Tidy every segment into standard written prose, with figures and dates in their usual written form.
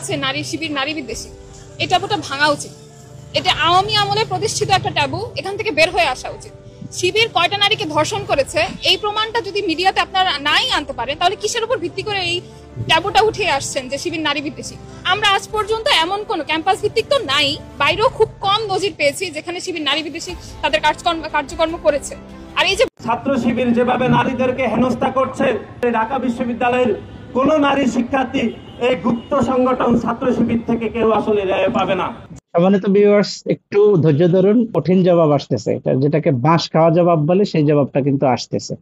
আছে নারী শিবির নারী বিদ্বেষী, এই ট্যাবুটা ভাঙা উচিত। এটা আওয়ামী আমলে প্রতিষ্ঠিত একটা ট্যাবু, এখান থেকে বের হয়ে আসা উচিত। শিবির কয়টা নারীকে ধর্ষণ করেছে এই প্রমাণটা যদি মিডিয়াতে আপনারা নাই আনতে পারেন, তাহলে কিসের উপর ভিত্তি করে এই ট্যাবুটা উঠিয়ে আসছেন যে শিবির নারী বিদ্বেষী? আমরা আজ পর্যন্ত এমন কোন ক্যাম্পাস ভিত্তিক তো নাই, বাইরেও খুব কম নজির পেয়েছি যেখানে শিবির নারী বিদ্বেষী তাদের কার্যকর্ম করেছে। আর এই যে ছাত্র শিবির যেভাবে নারীদেরকে হেনস্থা করছে, ঢাকা বিশ্ববিদ্যালয়ের কোন নারী শিক্ষার্থী এই গুপ্ত সংগঠন ছাত্র শিবির থেকে কেউ আসলে রেহাই পাবে না। সম্মানিত ভিউয়ার্স, একটু ধৈর্য ধরুন, কঠিন জবাব আসতেছে। এটা যেটাকে বাঁশ খাওয়া জবাব বলে, সেই জবাবটা কিন্তু আসতেছে।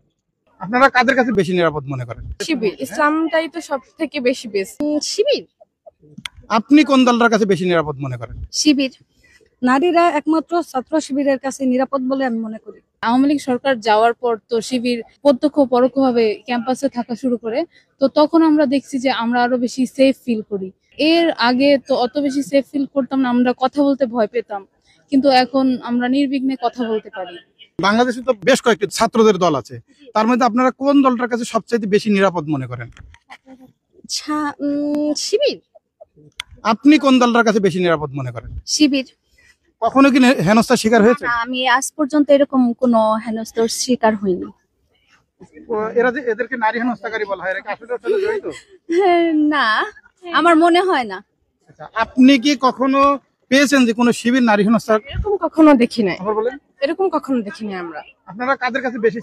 আপনারা কাদের কাছে বেশি নিরাপদ মনে করেন? শিবির, ইসলামটাই তো সব থেকে বেশি বেস্ট। শিবির। আপনি কোন দলটার কাছে বেশি নিরাপদ মনে করেন? শিবির। নারীরা একমাত্র ছাত্র শিবিরের কাছে নিরাপদ বলে আমি মনে করি। আওয়ামী লীগ সরকার যাওয়ার পর তো শিবির প্রত্যক্ষ পরোক্ষভাবে ক্যাম্পাসে থাকা শুরু করে, তো তখন আমরা দেখছি যে আমরা আরো বেশি সেফ ফিল করি। এর আগে তো অত বেশি সেফ ফিল করতাম না, আমরা কথা বলতে ভয় পেতাম, কিন্তু এখন আমরা নির্বিঘ্নে কথা বলতে পারি। বাংলাদেশে তো বেশ কয়েকটি ছাত্রদের দল আছে, তার মধ্যে আপনারা কোন দলটার কাছে সবচেয়ে বেশি নিরাপদ মনে করেন? শিবির। আপনি কোন দলটার কাছে বেশি নিরাপদ মনে করেন? শিবির। কখনো কি হেনস্থার শিকার হয়েছে? আমি আজ পর্যন্ত এরকম কোনো হেনস্থার শিকার হইনি। এদেরকে নারী হেনস্থাকারী বলা হয়, এরা কি আসলে ওর সাথে জড়িত? না, আমার মনে হয় না। আচ্ছা, আপনি কি কখনো পেয়েছেন যে কোনো শিবির নারী হেনস্থা? এরকম কখনো দেখি নাই। আবার বলেন। এরকম কখনো দেখিনি আমরা। আপনারা কাদের কাছে বেশি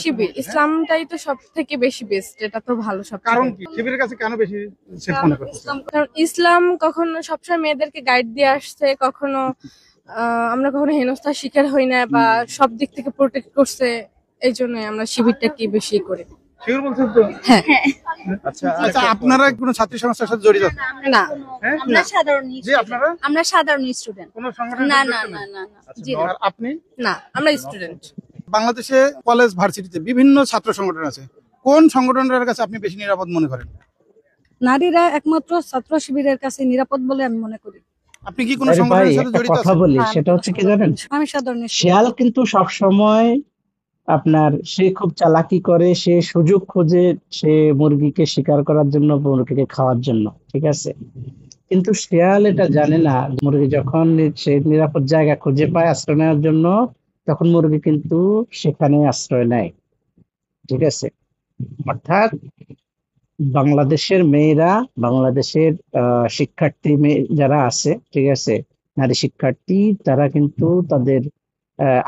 শিবির, ইসলামটাই তো সব থেকে বেশি বেস্ট, এটা তো ভালো। সব কারণ কি শিবিরের কাছে কেন বেশি সেফ মনে করছেন? কারণ ইসলাম কখনো সবসময় মেয়েদেরকে গাইড দিয়ে আসছে, কখনো আমরা কখনো হেনস্থার শিকার হই না, বা সব দিক থেকে প্রোটেক্ট করছে। এই জন্য আমরা শিবিরটাকে বেশি করি। শিবির বলছেন তো? হ্যাঁ। আচ্ছা আচ্ছা, আপনারা কোনো ছাত্রী সংস্থার সাথে জড়িত? না, আমরা সাধারণ জি, আপনারা? আমরা সাধারণ স্টুডেন্ট। কোনো সংগঠন? না না না না না। জি না। আর আপনি? না, আমরা স্টুডেন্ট। বাংলাদেশে কলেজ ভার্সিটিতে বিভিন্ন ছাত্র সংগঠন আছে, কোন সংগঠনের কাছে আপনি বেশি নিরাপদ মনে করেন? নারীরা একমাত্র ছাত্র শিবিরের কাছে নিরাপদ বলে আমি মনে করি। আপনি কি কোনো আরে ভাই, সংগঠনের সাথে একটা জড়িত কথা আছেন? বলি, সেটা হচ্ছে কি জানেন, আমি সাধারণ শিয়াল কিন্তু সব সময় আপনার, সে খুব চালাকি করে, সে সুযোগ খোঁজে, সে মুরগিকে শিকার করার জন্য, মুরগিকে খাওয়ার জন্য, ঠিক আছে। কিন্তু শিয়াল এটা জানে না, মুরগি যখন সে নিরাপদ জায়গা খুঁজে পায় আশ্রয় নেওয়ার জন্য, তখন মুরগি কিন্তু সেখানে আশ্রয় নেয়, ঠিক আছে। অর্থাৎ বাংলাদেশের মেয়েরা, বাংলাদেশের শিক্ষার্থী মেয়ে যারা আছে, ঠিক আছে, নারী শিক্ষার্থী, তারা কিন্তু তাদের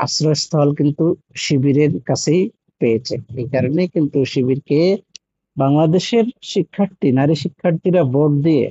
আশ্রয়স্থল কিন্তু শিবিরের কাছেই পেয়েছে। এই কারণে কিন্তু শিবিরকে বাংলাদেশের শিক্ষার্থী, নারী শিক্ষার্থীরা ভোট দিয়ে